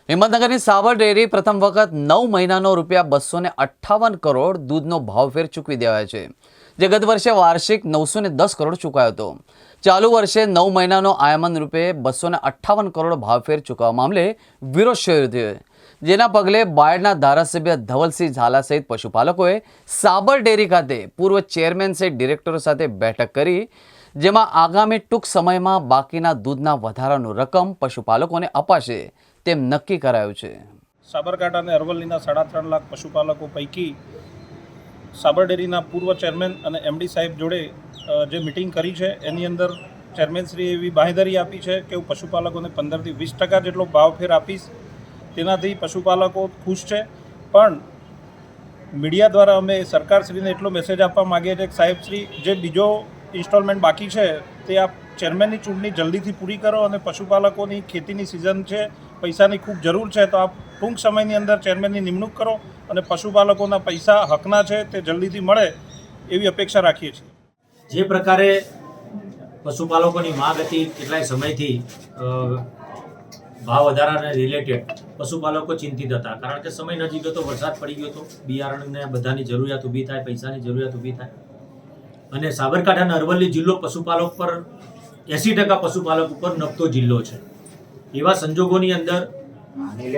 હિંમતનગરની સાબર dairy પ્રથમ વખત 9 મહિનાનો ₹258 કરોડ દૂધનો ભાવફેર ચૂકવી દેવાયો છે, જે ગત વર્ષે વાર્ષિક 910 કરોડ ચૂકવાયો હતો. ચાલુ વર્ષે 9 મહિનાનો આયામન ₹258 કરોડ ભાવફેર ચૂકવવા મામલે વિરોધ શરૂ થયો, જેના પગલે બાયડના ધારાસભ્ય ધવલસિંહ ઝાલા સહિત પશુપાલકોએ સાબર ડેરી ખાતે પૂર્વ ચેરમેન સહિત ડિરેક્ટરો સાથે બેઠક કરી, જેમાં આગામી ટૂંક સમયમાં બાકીના દૂધના વધારાનું રકમ પશુપાલકોને અપાશે તેમ નક્કી કરાયું છે. સાબરકાંઠા અને અરવલ્લીના 3.5 લાખ પશુપાલકો પૈકી સાબર ડેરીના પૂર્વ ચેરમેન અને એમડી સાહેબ જોડે જે મિટિંગ કરી છે, એની અંદર ચેરમેનશ્રીએ એવી બાંહેધરી આપી છે કે હું પશુપાલકોને 15 થી 20% જેટલો ભાવફેર આપીશ. તેનાથી પશુપાલકો ખુશ છે. પણ મીડિયા દ્વારા અમે સરકારશ્રીને એટલો મેસેજ આપવા માગીએ છીએ કે સાહેબશ્રી, જે બીજો ઇન્સ્ટોલમેન્ટ બાકી છે તે આપ ચેરમેનની ચૂંટણી જલ્દીથી પૂરી કરો અને પશુપાલકોની ખેતીની સિઝન છે, પૈસાની ખૂબ જરૂર છે, તો આપ ટૂંક સમયની અંદર ચેરમેનની નિમણૂક કરો અને પશુપાલકોના પૈસા હકના છે તે જલ્દીથી મળે એવી અપેક્ષા રાખીએ છીએ. જે પ્રકારે પશુપાલકોની માંગ હતી કેટલાય સમયથી ભાવ વધારાને રિલેટેડ પશુપાલકો ચિંતિત હતા, કારણ કે સમય નજીક હતો, વરસાદ પડી ગયો હતો, બિયારણને બધાની જરૂરિયાત ઊભી થાય, પૈસાની જરૂરિયાત ઊભી થાય. અને સાબરકાંઠા અને અરવલ્લી જિલ્લો પશુપાલક પર 80% પશુપાલક ઉપર નભતો જિલ્લો છે. એવા સંજોગોની અંદર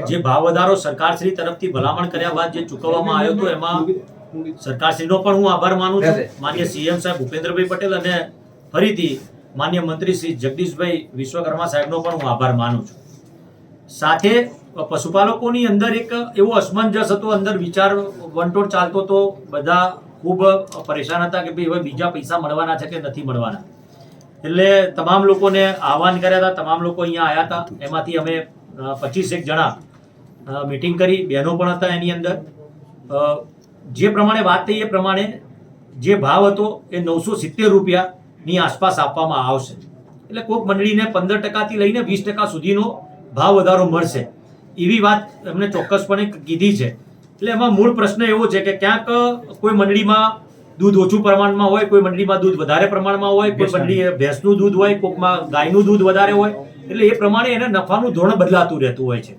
જે ભાવ વધારો સરકારશ્રી તરફથી ભલામણ કર્યા બાદ જે ચૂકવવામાં આવ્યો હતો, એમાં સરકારશ્રીનો પણ હું આભાર માનું છું, માન્ય સીએમ સાહેબ ભૂપેન્દ્રભાઈ પટેલ અને ફરીથી માન્ય મંત્રી શ્રી જગદીશભાઈ વિશ્વકર્મા સાહેબનો પણ હું આભાર માનું છું. સાથે પશુપાલકોની અંદર એક એવો અસમંજસ હતો, અંદર વિચાર વંટોળ ચાલતો હતો, બધા ખૂબ પરેશાન હતા કે ભાઈ હવે બીજા પૈસા મળવાના છે કે નથી મળવાના. એટલે તમામ લોકોને આહવાન કર્યા હતા, તમામ લોકો અહીંયા આવ્યા હતા. એમાંથી અમે 25 જણા મિટિંગ કરી, બહેનો પણ હતા એની અંદર. જે પ્રમાણે વાત થઈ એ પ્રમાણે જે ભાવ હતો એ ₹970ની આસપાસ આપવામાં આવશે. એટલે કોઈક મંડળીને 15% થી લઈને 20% સુધીનો ભાવ વધારો મળશે એવી વાત એમને ચોક્કસપણે કીધી છે. એટલે એમાં મૂળ પ્રશ્ન એવો છે કે ક્યાંક કોઈ મંડળીમાં દૂધ ઓછું પ્રમાણમાં હોય, કોઈ મંડળીમાં દૂધ વધારે પ્રમાણમાં હોય, કોઈ મંડળી ભેંસનું દૂધ હોય, કોઈકમાં ગાયનું દૂધ વધારે હોય. એટલે એ પ્રમાણે એને નફાનું ધોરણ બદલાતું રહેતું હોય છે.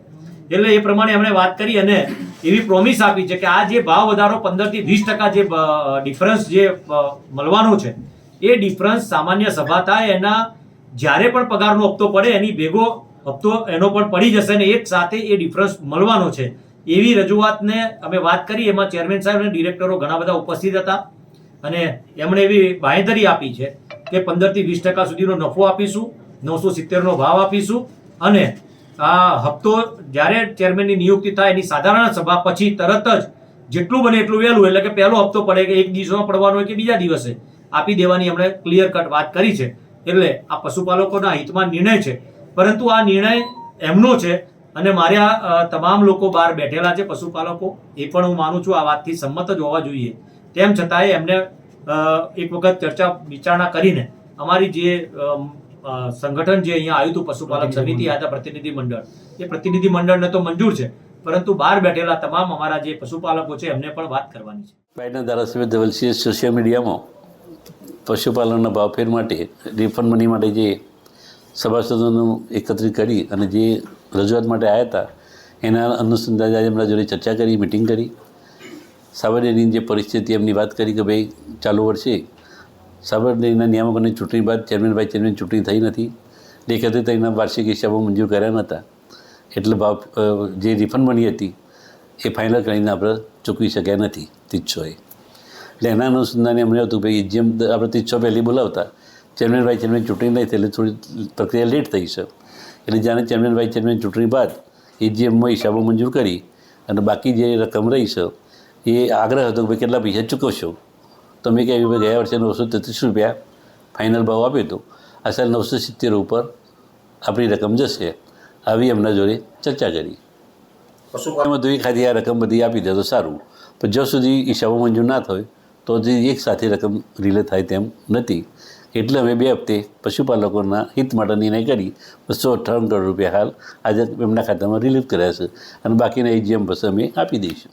એટલે એ પ્રમાણે એમણે વાત કરી અને એવી પ્રોમિસ આપી છે કે આ જે ભાવ વધારો 15 થી 20% જે ડિફરન્સ જે મળવાનો છે, એ ડિફરન્સ સામાન્ય સભા થાય એના જ્યારે પણ પગારનો હપ્તો પડે એની ભેગો હપ્તો એનો પણ પડી જશે અને એક સાથે એ ડિફરન્સ મળવાનો છે એવી રજૂઆતને અમે વાત કરી. એમાં ચેરમેન સાહેબ અને ડિરેક્ટરો ઘણા બધા ઉપસ્થિત હતા અને એમણે એવી બાંહેધરી આપી છે કે 15 થી 20% સુધીનો નફો આપીશું, 970નો ભાવ આપીશું અને આ હપ્તો જ્યારે ચેરમેનની નિયુક્તિ થાય એની સાધારણ સભા પછી તરત જ જેટલું બને એટલું વહેલું, એટલે કે પહેલો હપ્તો પડે કે એક દિવસમાં પડવાનો હોય કે બીજા દિવસે આપી દેવાની એમણે ક્લિયર કટ વાત કરી છે. એટલે આ પશુપાલકોના હિતમાં નિર્ણય છે, પરંતુ આ નિર્ણય એમનો છે અને મારા તમામ લોકો બહાર બેઠેલા છે પશુપાલકો, એ પણ હું માનું છું આ વાતથી સંમત જ હોવા જોઈએ. તેમ છતાંય એમને એક વખત ચર્ચા વિચારણા કરીને અમારી જે સંગઠન જે અહીંયા આવ્યું હતું પશુપાલક સમિતિ હતા પ્રતિનિધિ મંડળ, એ પ્રતિનિધિ મંડળને તો મંજૂર છે, પરંતુ બહાર બેઠેલા તમામ અમારા જે પશુપાલકો છે એમને પણ વાત કરવાની છે. બાયડના ધારાસભ્ય ધવલસિંહે સોશિયલ મીડિયામાં પશુપાલનના ભાવફેર માટે રિફંડ મની માટે જે સભાસદોનું એકત્રિત કરી અને જે રજૂઆત માટે આવ્યા હતા એના અનુસંધાને આજે એમના જોડે ચર્ચા કરી, મિટિંગ કરી. સાબર ડેરીની જે પરિસ્થિતિ એમની વાત કરી કે ભાઈ ચાલુ વર્ષે સાબર ડેરીના નિયામકોની ચૂંટણી બાદ ચેરમેન ચૂંટણી થઈ નથી, દેખાતી તેના વાર્ષિક હિસાબો મંજૂર કર્યા નહોતા, એટલે ભાવ જે રિફંડ મની હતી એ ફાઇનલ કરીને આપણે ચૂકવી શક્યા નથી 300. એટલે એના અનુસંધાને એમણે હતું ભાઈ જેમ આપણે 300 પહેલી બોલાવતા, ચેરમેન ચૂંટણી નહીં એટલે થોડી પ્રક્રિયા લેટ થઈ છે. એટલે જ્યારે ચેરમેન ચૂંટણી બાદ એજીએમમાં હિસાબો મંજૂર કરી અને બાકી જે રકમ રહી છે એ આગ્રહ હતો કે ભાઈ કેટલા પૈસા ચૂકવશો. તો મેં કહ્યું ગયા વર્ષે ₹933 ફાઇનલ ભાવ આપ્યો હતો, આ સાલ 970 ઉપર આપણી રકમ જશે, આવી એમના જોડે ચર્ચા કરી. પશુપાલનમાં દુઈ ખાધી આ રકમ બધી આપી દે તો સારું, પણ જ્યાં સુધી હિસાબો મંજૂર ના થાય તો એક સાથે રકમ રિલે થાય તેમ નથી. એટલે અમે 2 હપ્તે પશુપાલકોના હિત માટે નિર્ણય કરી ₹258 કરોડ હાલ આજે એમના ખાતામાં રિલીઝ કર્યા છે અને બાકીના એજીએમ બસ અમે આપી દઈશું.